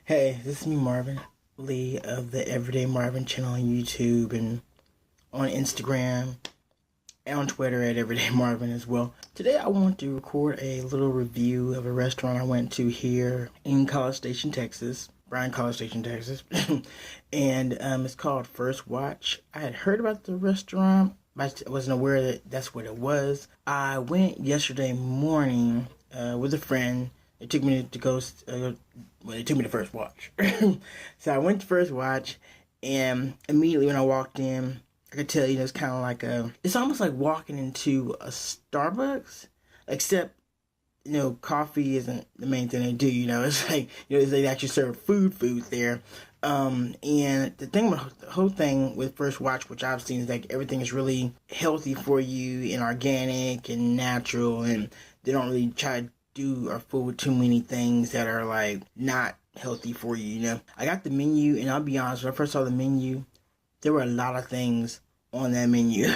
Hey, this is me, Marvin Lee of the Everyday Marvin channel on YouTube and on Instagram and on Twitter at Everyday Marvin as well. Today I want to record a little review of a restaurant I went to here in College Station, Texas. Bryan, College Station, Texas. And it's called First Watch. I had heard about the restaurant, but I wasn't aware that that's what it was. I went yesterday morning with a friend. It took me to go, it took me to First Watch. So I went to First Watch, and immediately when I walked in, I could tell, it's kind of like it's almost like walking into a Starbucks, except, coffee isn't the main thing they do, it's like, they actually serve food there. And the whole thing with First Watch, which I've seen, is like everything is really healthy for you and organic and natural, and they don't really try to do or fool with too many things that are like not healthy for you, I got the menu, and I'll be honest, when I first saw the menu, there were a lot of things on that menu.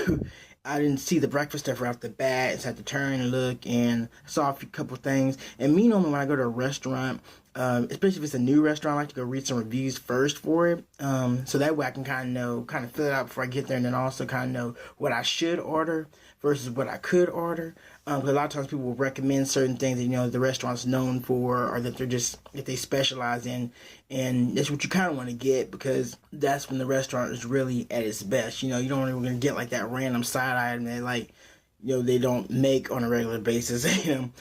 I didn't see the breakfast stuff right off the bat, so I had to turn and look, and saw a couple things. And me, normally when I go to a restaurant, especially if it's a new restaurant, I like to go read some reviews first for it, so that way I can kind of fill it out before I get there, and then also kind of know what I should order versus what I could order. Because a lot of times people will recommend certain things that the restaurant's known for, or that they specialize in, and that's what you kind of want to get, because that's when the restaurant is really at its best. You don't really want to get like that random side item that they don't make on a regular basis. Even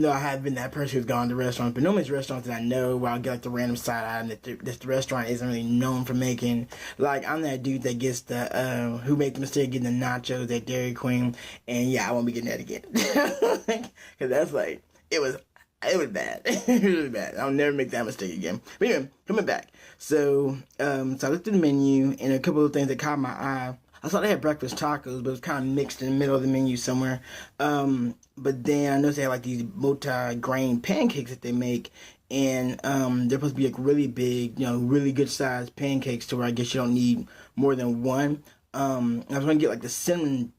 though I have been that person who's gone to restaurants, but normally it's restaurants that I know where I'll get like the random side item that the restaurant isn't really known for making. Like, I'm that dude that gets who made the mistake of getting the nachos at Dairy Queen, and yeah, I won't be getting that again. Because that's like, it was bad. It was really bad. I'll never make that mistake again. But anyway, coming back. So I looked at the menu, and a couple of things that caught my eye. I saw they had breakfast tacos, but it was kind of mixed in the middle of the menu somewhere. But then I noticed they had like these multi-grain pancakes that they make, and they're supposed to be like really big, really good sized pancakes, to where I guess you don't need more than one. I was going to get like the cinnamon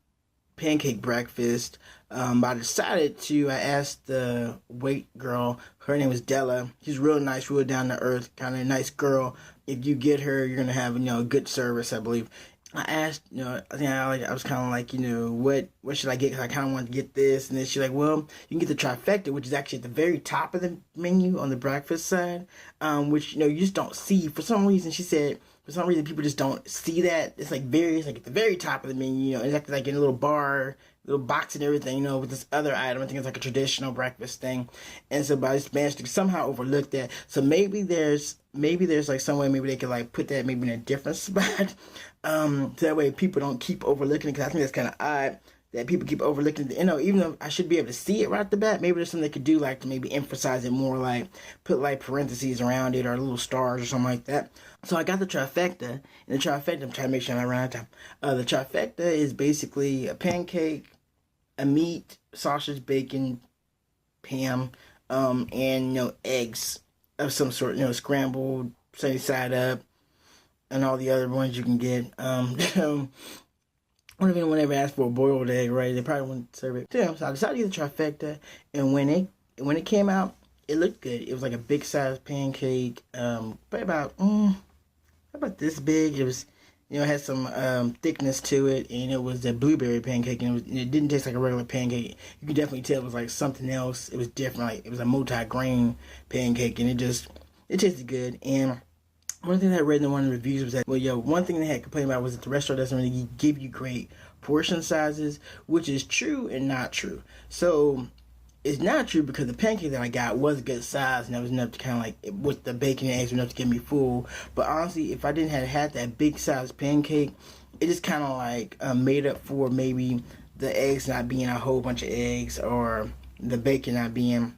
pancake breakfast, but I asked the wait girl, her name was Della. She's real nice, real down to earth, kind of nice girl. If you get her, you're going to have, good service, I believe. I asked, I was kind of like, what should I get? Because I kind of wanted to get this. And then she's like, well, you can get the trifecta, which is actually at the very top of the menu on the breakfast side, which, you just don't see. For some reason, she said, people just don't see that. It's like at the very top of the menu, it's actually like in a little bar, little box and everything, with this other item. I think it's like a traditional breakfast thing. And so, but I just managed to somehow overlook that. So maybe there's like some way maybe they could like put that maybe in a different spot. So that way people don't keep overlooking it, because I think that's kind of odd that people keep overlooking it. Even though I should be able to see it right at the bat, maybe there's something they could do, like to maybe emphasize it more, like put like parentheses around it or little stars or something like that. So I got the trifecta, and the trifecta, I'm trying to make sure I'm not running out of time. The trifecta is basically a pancake, a meat, sausage, bacon, ham, and eggs of some sort, scrambled, sunny side up, and all the other ones you can get. I don't know if anyone ever asked for a boiled egg, right? They probably wouldn't serve it to them. So I decided to get the trifecta, and when it came out, it looked good. It was like a big size pancake, but about this big. It was, it had some thickness to it, and it was a blueberry pancake, and it didn't taste like a regular pancake. You could definitely tell it was like something else. It was different. Like, it was a multi-grain pancake, and it tasted good. And one thing that I read in one of the reviews was that, one thing they had complained about was that the restaurant doesn't really give you great portion sizes, which is true and not true. So it's not true, because the pancake that I got was a good size, and that was enough to kind of like, with the bacon and eggs, enough to get me full. But honestly, if I didn't have had that big size pancake, it just kind of like made up for maybe the eggs not being a whole bunch of eggs, or the bacon not being,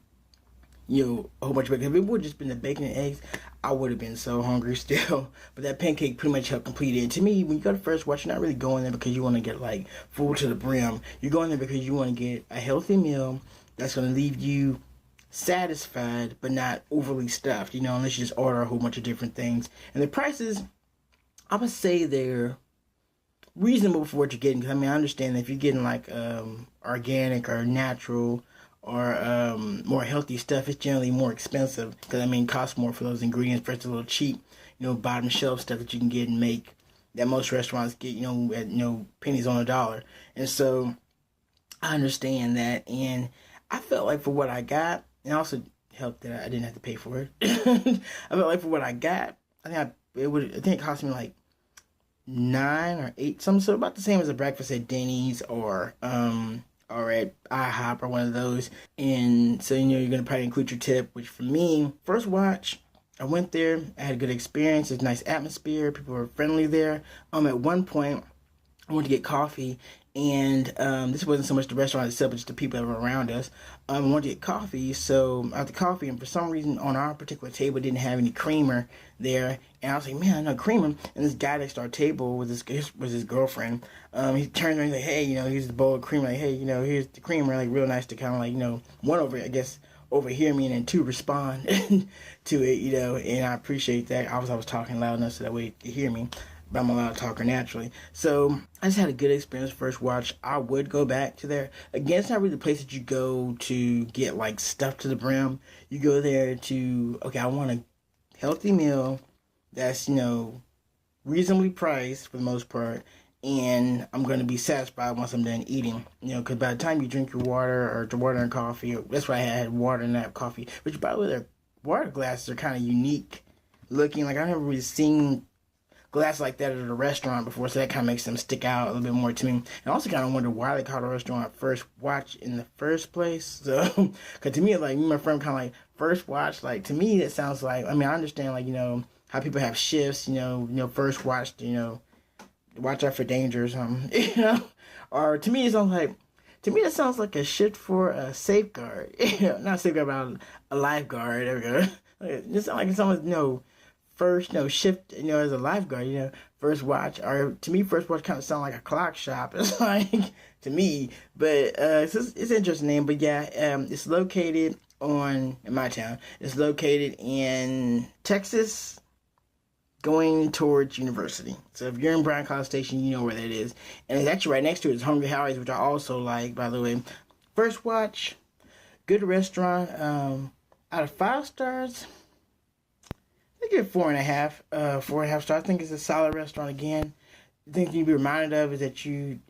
a whole bunch of bacon. If it would have just been the bacon and eggs, I would have been so hungry still. But that pancake pretty much helped complete it. And to me, when you go to First Watch, you're not really going there because you want to get like full to the brim. You're going there because you want to get a healthy meal that's going to leave you satisfied but not overly stuffed, unless you just order a whole bunch of different things. And the prices, I would say they're reasonable for what you're getting. Because I understand that if you're getting like organic or natural or more healthy stuff, it's generally more expensive because I mean it costs more for those ingredients versus a little cheap, bottom shelf stuff that you can get and make that most restaurants get, at pennies on a dollar. And so I understand that, and I felt like for what I got, and also helped that I didn't have to pay for it. I felt like for what I got, I think it cost me like 9 or 8, something so about the same as a breakfast at Denny's or at IHOP or one of those. And so you're gonna probably include your tip, which for me, first watch, I went there, I had a good experience, it's a nice atmosphere, people were friendly there. At one point I went to get coffee, and this wasn't so much the restaurant itself, but just the people that were around us. I wanted to get coffee, so I got the coffee, and for some reason on our particular table didn't have any creamer there, and I was like, man, no creamer. And this guy next to our table was his girlfriend. He turned around and like, hey, here's the bowl of creamer, like, hey, here's the creamer, like real nice to kind of like, one over, I guess, overhear me and then two respond to it, and I appreciate that. I was talking loud enough so that way you could hear me. But I'm a loud talker naturally. So I just had a good experience first watch. I would go back to there. Again, it's not really the place that you go to get like stuff to the brim. You go there to, okay, I want a healthy meal that's, reasonably priced for the most part. And I'm going to be satisfied once I'm done eating. Because by the time you drink your water or the water and coffee, that's why I had water and not coffee. Which, by the way, their water glasses are kind of unique looking. Like, I've never really seen glass like that at a restaurant before, so that kind of makes them stick out a little bit more to me. And I also kind of wonder why they called a restaurant First Watch in the first place. So, because to me, like, me and my friend kind of like, First Watch, like, to me, that sounds like, I mean, I understand, like, how people have shifts, First Watch, watch out for danger or something, or to me, it sounds like, that sounds like a shift for a safeguard, not a safeguard, but a lifeguard, there we go. It sounds like someone's, first, shift, as a lifeguard, First Watch, or to me, First Watch kind of sound like a clock shop. It's like, to me, but it's an interesting name. But yeah, it's located in my town. It's located in Texas, going towards University. So if you're in Bryan College Station, you know where that is. And it's actually right next to it is Hungry Howie's, which I also like, by the way. First Watch, good restaurant. Out of 5 stars, I give it 4.5. 4.5 stars. I think it's a solid restaurant. Again, the thing you be reminded of is that you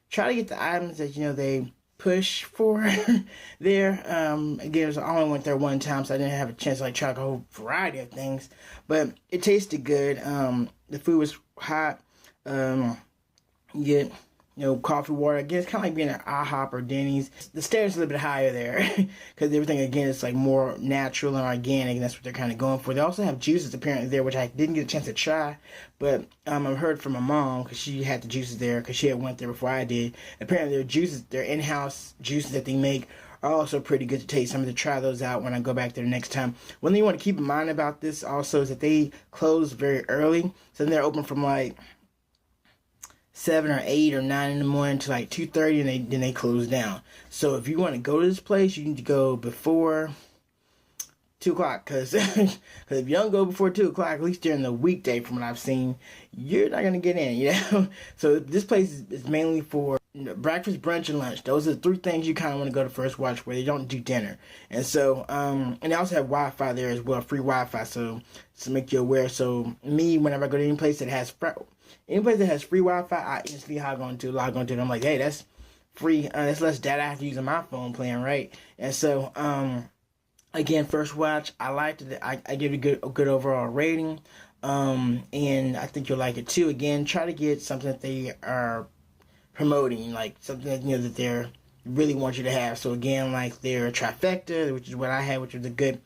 try to get the items that they push for there. Again, I only went there one time, so I didn't have a chance to like try a whole variety of things. But it tasted good. The food was hot. You get coffee, water. Again, it's kind of like being at IHOP or Denny's. The standard's a little bit higher there because everything, again, is like more natural and organic, and that's what they're kind of going for. They also have juices apparently there, which I didn't get a chance to try, but I've heard from my mom because she had the juices there because she had went there before I did. Apparently their juices, their in-house juices that they make are also pretty good to taste. I'm going to try those out when I go back there next time. One thing you want to keep in mind about this also is that they close very early, so they're open from like 7 or 8 or 9 in the morning to like 2:30, and then they close down. So if you want to go to this place, you need to go before 2 o'clock, because if you don't go before 2 o'clock, at least during the weekday, from what I've seen, you're not gonna get in. So this place is mainly for breakfast, brunch, and lunch. Those are the 3 things you kind of want to go to First Watch, where they don't do dinner. And so and they also have Wi-Fi there as well, free Wi-Fi. So to make you aware. So me, whenever I go to any place that has free Wi-Fi, I instantly log on to it. I'm like, hey, that's free. That's less data I have to use on my phone plan, right? And so, again, First Watch, I liked it. I give it a good overall rating. And I think you'll like it too. Again, try to get something that they are promoting, like something that, that they really want you to have. So again, like their trifecta, which is what I had, which was a good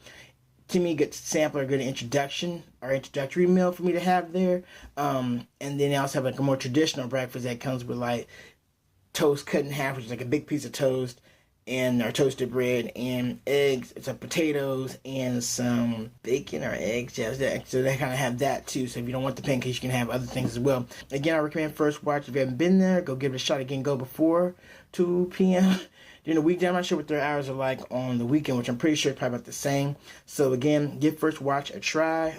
sample or good introductory meal for me to have there. And then they also have like a more traditional breakfast that comes with like toast cut in half, which is like a big piece of toast, or toasted bread, and eggs, some potatoes, and some bacon or eggs. Yeah, so they kind of have that too. So if you don't want the pancakes, you can have other things as well. Again, I recommend First Watch. If you haven't been there, go give it a shot. Again, go before 2 p.m. during the weekday. I'm not sure what their hours are like on the weekend, which I'm pretty sure it's probably about the same. So again, give First Watch a try.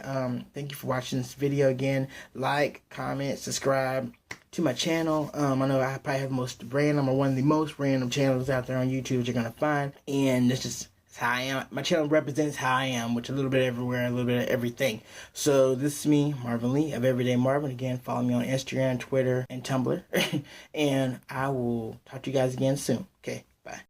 Thank you for watching this video. Again, like, comment, subscribe. to my channel. I know I probably have the most random, or one of the most random channels out there on YouTube that you're going to find. And it's just how I am. My channel represents how I am, which a little bit everywhere, a little bit of everything. So this is me, Marvin Lee of Everyday Marvin. Again, follow me on Instagram, Twitter, and Tumblr. And I will talk to you guys again soon. Okay.